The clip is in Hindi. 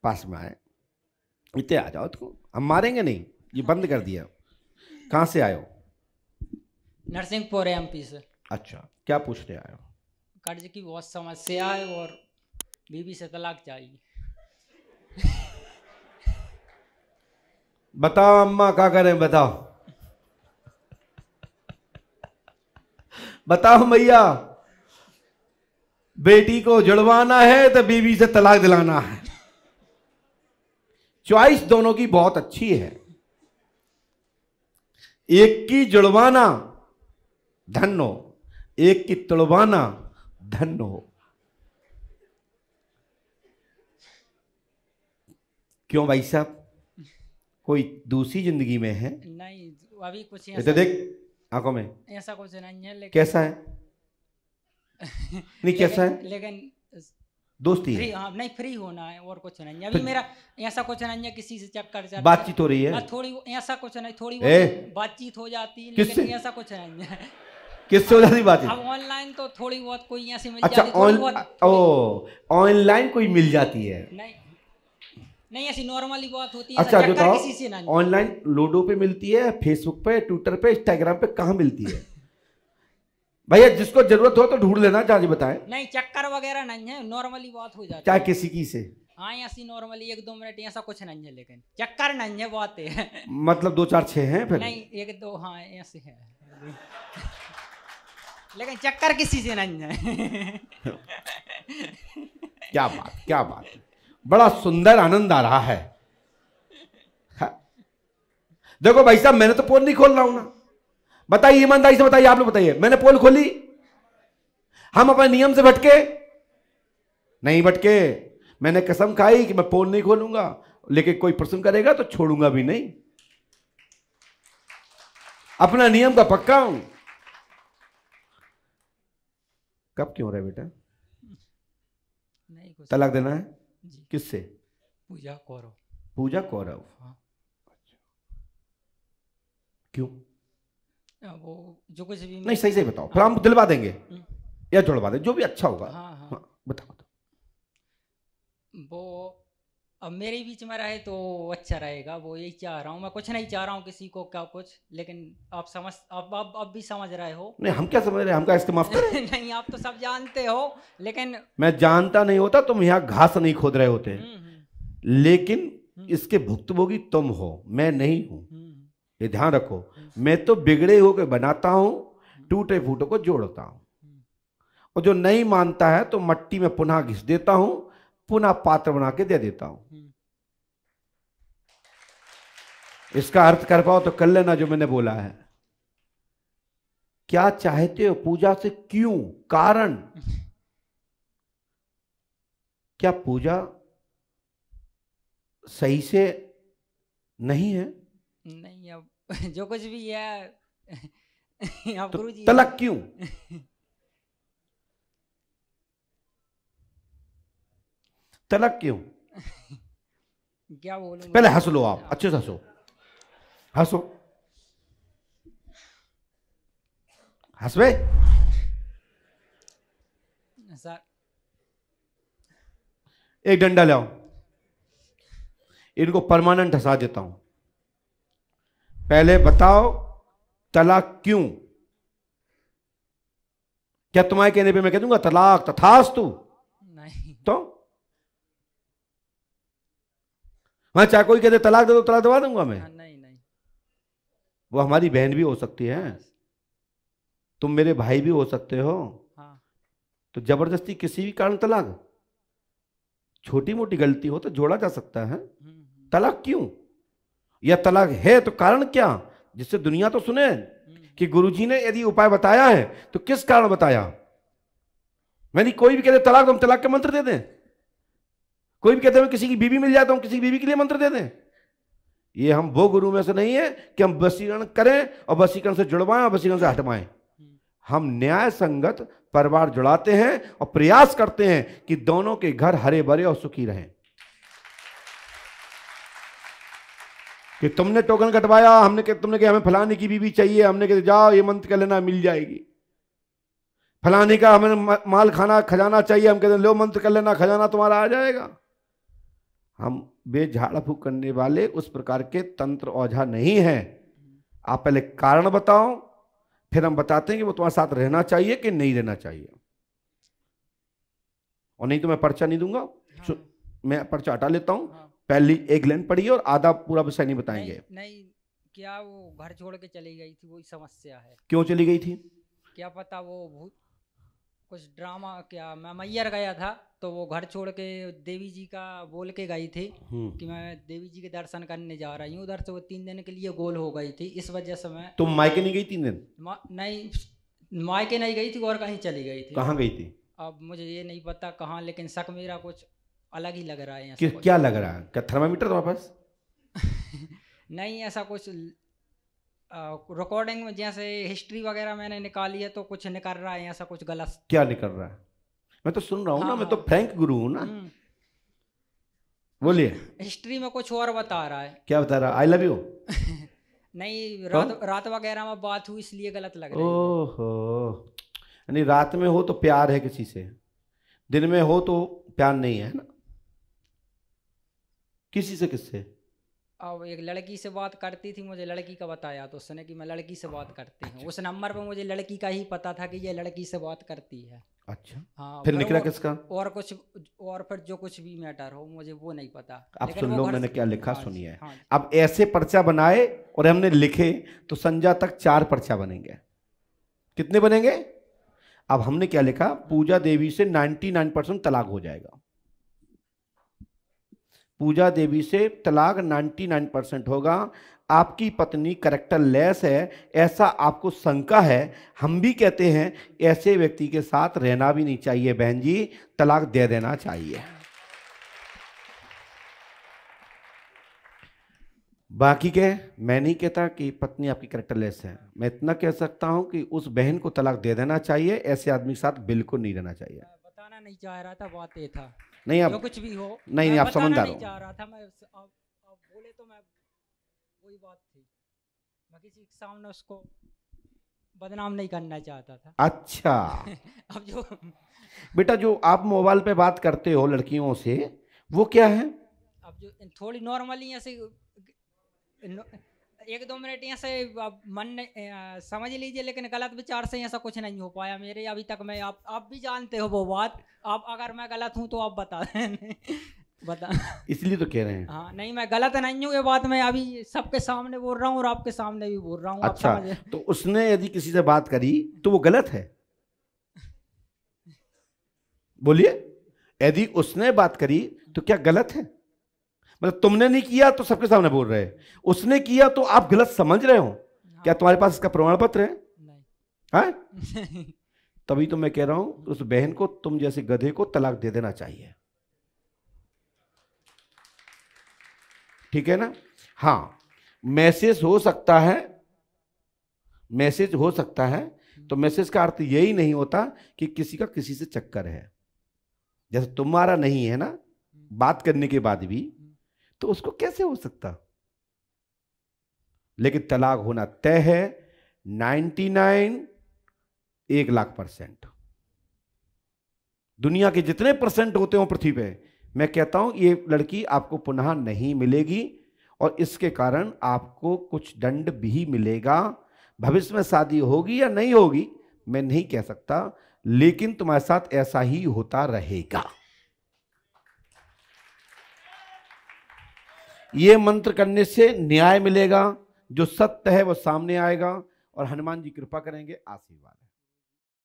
पास में आए, इतने आ जाओ, तो हम मारेंगे नहीं, ये बंद कर दिया। कहाँ से आए हो? नरसिंहपुर एमपी से। अच्छा, क्या पूछने आए हो? कर्ज की बहुत समस्या है और बीवी से तलाक चाहिए। बताओ अम्मा, क्या करें बताओ? बताओ भैया, बेटी को जुड़वाना है तो बीवी से तलाक दिलाना है। चॉइस दोनों की बहुत अच्छी है। एक की जुड़वाना धन हो, एक की तुड़वाना धन हो। क्यों भाई साहब, कोई दूसरी जिंदगी में है? नहीं, अभी कुछ ये तो देख आंखों में, ऐसा कुछ नहीं है, लेकिन कैसा है? नहीं कैसा है? लेकिन दोस्ती फ्री, है? हाँ नहीं, फ्री होना है और कुछ नहीं है। अभी मेरा ऐसा कुछ नहीं है किसी से चक्कर चल बातचीत हो रही है? थोड़ी, ऐसा कुछ नहीं, थोड़ी बातचीत हो जाती है, किससे? लेकिन ऐसा कुछ नहीं है। किससे हो जाती बातचीत? अब ऑनलाइन तो थोड़ी बहुत कोई ऐसी मिल अच्छा, जाती, ऑनलाइन कोई मिल जाती है? नहीं नहीं, ऐसी नॉर्मली बात होती है। अच्छा, जो चक्कर किसी से नहीं। ऑनलाइन लूडो पे मिलती है, फेसबुक पे, ट्विटर पे, इंस्टाग्राम पे, कहाँ मिलती है? भैया जिसको जरूरत हो तो ढूंढ लेना, चार्ज बताएं। नहीं, चक्कर वगैरह नहीं है, नॉर्मली बात हो जाती है। चाहे किसी की से, हाँ ऐसी नॉर्मली 1-2 मिनट, ऐसा कुछ नहीं है, लेकिन चक्कर नहीं है, बात है। मतलब 2 4 6 हैं फिर? नहीं, 1-2, हाँ ऐसे है, लेकिन चक्कर किसी से नहीं है। क्या बात, क्या बात, बड़ा सुंदर आनंद आ रहा है। देखो भाई साहब, मैंने तो पोल नहीं खोल रहा हूं ना। बताइए ईमानदारी से बताइए, आप लोग बताइए, मैंने पोल खोली? हम अपने नियम से भटके? नहीं भटके। मैंने कसम खाई कि मैं पोल नहीं खोलूंगा, लेकिन कोई प्रश्न करेगा तो छोड़ूंगा भी नहीं। अपना नियम का पक्का हूं। कब क्यों रहे बेटा? नहीं कुछ। तलाक देना है? जी। किससे? पूजा कौरव। पूजा कौरव? हाँ। क्यों? वो जो कुछ भी नहीं सही सही बताओ, फिर हम दिलवा देंगे या जुड़वा देंगे, जो भी अच्छा होगा। हाँ हाँ, हाँ बताओ। वो अब मेरे बीच में रहे तो अच्छा रहेगा, वो यही चाह रहा हूँ मैं। कुछ नहीं चाह रहा हूँ किसी को क्या कुछ, लेकिन आप समझ, अब भी समझ रहे हो। नहीं हम क्या समझ रहे हैं, हम क्या इसके माफ करें? नहीं, आप तो सब जानते हो, लेकिन मैं जानता नहीं होता, तुम यहाँ घास नहीं खोद रहे होते, लेकिन इसके भुक्तभोगी तुम हो, मैं नहीं हूं। ये ध्यान रखो, मैं तो बिगड़े होकर बनाता हूं, टूटे फूटों को जोड़ता हूं, और जो नहीं मानता है तो मट्टी में पुनः घिस देता हूं, पुनः पात्र बना के दे देता हूं। इसका अर्थ कर पाओ तो कर लेना जो मैंने बोला है। क्या चाहते हो पूजा से? क्यों? कारण? क्या पूजा सही से नहीं है? नहीं, अब जो कुछ भी है। अब तो गुरुजी तलाक क्यों? तलाक क्यों? क्या बोलूं? पहले हंस लो, आप अच्छे से हंसो, हंसो, हंसवे सर। एक डंडा लाओ, इनको परमानेंट हंसा देता हूं। पहले बताओ तलाक क्यों? क्या तुम्हारे कहने पे मैं कह दूंगा तलाक तथास्तु? नहीं तो वहां चाहे कोई कहते तलाक दे दो, तलाक दबा दूंगा मैं? नहीं नहीं, वो हमारी बहन भी हो सकती है, तुम मेरे भाई भी हो सकते हो। हाँ। तो जबरदस्ती किसी भी कारण तलाक? छोटी मोटी गलती हो तो जोड़ा जा सकता है, तलाक क्यों? या तलाक है तो कारण क्या, जिससे दुनिया तो सुने कि गुरुजी ने यदि उपाय बताया है तो किस कारण बताया। मैंने कोई भी कहते तलाक, तो हम तलाक के मंत्र दे दें? कोई भी कहते हैं किसी की बीवी मिल जाए तो हम किसी की बीवी के लिए मंत्र दे दें? ये हम वो गुरु में से नहीं है कि हम वशीकरण करें और वशीकरण से जुड़वाएं और वशीकरण से हटवाएं। हम न्याय संगत परिवार जुड़ाते हैं और प्रयास करते हैं कि दोनों के घर हरे भरे और सुखी रहें। कि तुमने टोकन कटवाया, हमने तुमने कहा हमें फलाने की बीवी चाहिए, हमने कहा जाओ ये मंत्र कर लेना मिल जाएगी। फलाने का हमें माल खाना खजाना चाहिए, हम कहते लो मंत्र कर लेना खजाना तुम्हारा आ जाएगा। हम वे झाड़ फूक करने वाले उस प्रकार के तंत्र औझा नहीं हैं। आप पहले कारण बताओ, फिर हम बताते हैं कि वो तुम्हारे साथ रहना चाहिए कि नहीं रहना चाहिए, और नहीं तो मैं पर्चा नहीं दूंगा। हाँ। मैं पर्चा हटा लेता हूँ। हाँ। पहली एक लाइन पढ़िए और आधा पूरा विषय नहीं बताएंगे। नहीं, क्या वो घर छोड़ के चली गई थी, वही समस्या है। क्यों चली गई थी? क्या पता, वो भूत कुछ ड्रामा, क्या मैं मैयर गया था तो वो घर छोड़ के देवी जी का बोल के गई थी कि मैं देवी जी के दर्शन करने जा रही हूँ। उधर से वो 3 दिन के लिए गोल हो गई थी, इस वजह से मैं। तुम मायके नहीं गई 3 दिन? नहीं, मायके नहीं गई थी और कहीं चली गई थी। कहाँ गई थी? अब मुझे ये नहीं पता कहाँ, लेकिन शक मेरा कुछ अलग ही लग रहा है। क्या लग रहा है? क्या थर्मामीटर तुम्हारे पास? नहीं, ऐसा कुछ रिकॉर्डिंग में जैसे हिस्ट्री वगैरह मैंने निकाली है तो कुछ निकल रहा है, ऐसा कुछ गलत। क्या निकल रहा है? मैं तो सुन रहा हूँ। हाँ, ना, मैं तो फ्रैंक गुरु हूँ ना। बोलिए। हिस्ट्री में कुछ और बता रहा है। क्या बता रहा है? I love you? नहीं, रात वगैरह में बात हुई इसलिए गलत लग रही है। ओहो, यानी रात में हो तो प्यार है किसी से, दिन में हो तो प्यार नहीं है ना? किसी से? किससे? अब एक लड़की से बात करती थी, मुझे लड़की का बताया तो उसने कि मैं लड़की से बात करती हूँ। उस नंबर पे मुझे लड़की का ही पता था कि ये लड़की से बात करती है। अच्छा। हाँ, फिर निकला किसका? और कुछ, और फिर जो कुछ भी मैटर हो मुझे वो नहीं पता। अब सुन लो मैंने क्या लिखा, हाँ, सुनिए। हाँ, अब ऐसे पर्चा बनाए और हमने लिखे तो संजा तक 4 पर्चा बनेंगे। कितने बनेंगे? अब हमने क्या लिखा? पूजा देवी से 99% तलाक हो जाएगा। पूजा देवी से तलाक 99% होगा। आपकी पत्नी कैरेक्टर लेस है, ऐसा आपको शंका है। हम भी कहते हैं ऐसे व्यक्ति के साथ रहना भी नहीं चाहिए बहन जी, तलाक दे देना चाहिए। बाकी के मैं नहीं कहता कि पत्नी आपकी कैरेक्टर लेस है। मैं इतना कह सकता हूं कि उस बहन को तलाक दे देना चाहिए। ऐसे आदमी के साथ बिल्कुल नहीं रहना चाहिए। बताना नहीं चाह रहा था, बात ये था। नहीं, आप जो कुछ भी हो, नहीं आप समझदार हो। नहीं चाह रहा था मैं, अब बोले तो मैं, वही बात थी, मैं किसी के सामने उसको बदनाम नहीं करना चाहता था। अच्छा। अब जो बेटा, जो आप मोबाइल पे बात करते हो लड़कियों से, वो क्या है? अब जो थोड़ी नॉर्मली ऐसे 1-2 मिनट ऐसे मन ने समझ लीजिए, लेकिन गलत विचार से ऐसा कुछ नहीं हो पाया मेरे अभी तक। मैं आप भी जानते हो वो बात। आप अगर मैं गलत हूँ तो आप बता बता इसलिए तो कह रहे हैं। हाँ, नहीं, मैं गलत नहीं हूँ, ये बात मैं अभी सबके सामने बोल रहा हूँ और आपके सामने भी बोल रहा हूँ। अच्छा, तो उसने यदि किसी से बात करी तो वो गलत है? बोलिए, यदि उसने बात करी तो क्या गलत है? मतलब तुमने नहीं किया तो सबके सामने बोल रहे, उसने किया तो आप गलत समझ रहे हो। हाँ। क्या तुम्हारे पास इसका प्रमाण पत्र है? नहीं। हाँ? तभी तो मैं कह रहा हूं उस बहन को, तुम जैसे गधे को तलाक दे देना चाहिए। ठीक है ना? हाँ, मैसेज हो सकता है, मैसेज हो सकता है। तो मैसेज का अर्थ यही नहीं होता कि किसी का किसी से चक्कर है। जैसे तुम्हारा नहीं है ना, बात करने के बाद भी, तो उसको कैसे हो सकता? लेकिन तलाक होना तय है 99, 1,00,000%। दुनिया के जितने परसेंट होते हो पृथ्वी पे, मैं कहता हूं ये लड़की आपको पुनः नहीं मिलेगी, और इसके कारण आपको कुछ दंड भी मिलेगा। भविष्य में शादी होगी या नहीं होगी मैं नहीं कह सकता, लेकिन तुम्हारे साथ ऐसा ही होता रहेगा। ये मंत्र करने से न्याय मिलेगा, जो सत्य है वो सामने आएगा, और हनुमान जी कृपा करेंगे, आशीर्वाद है।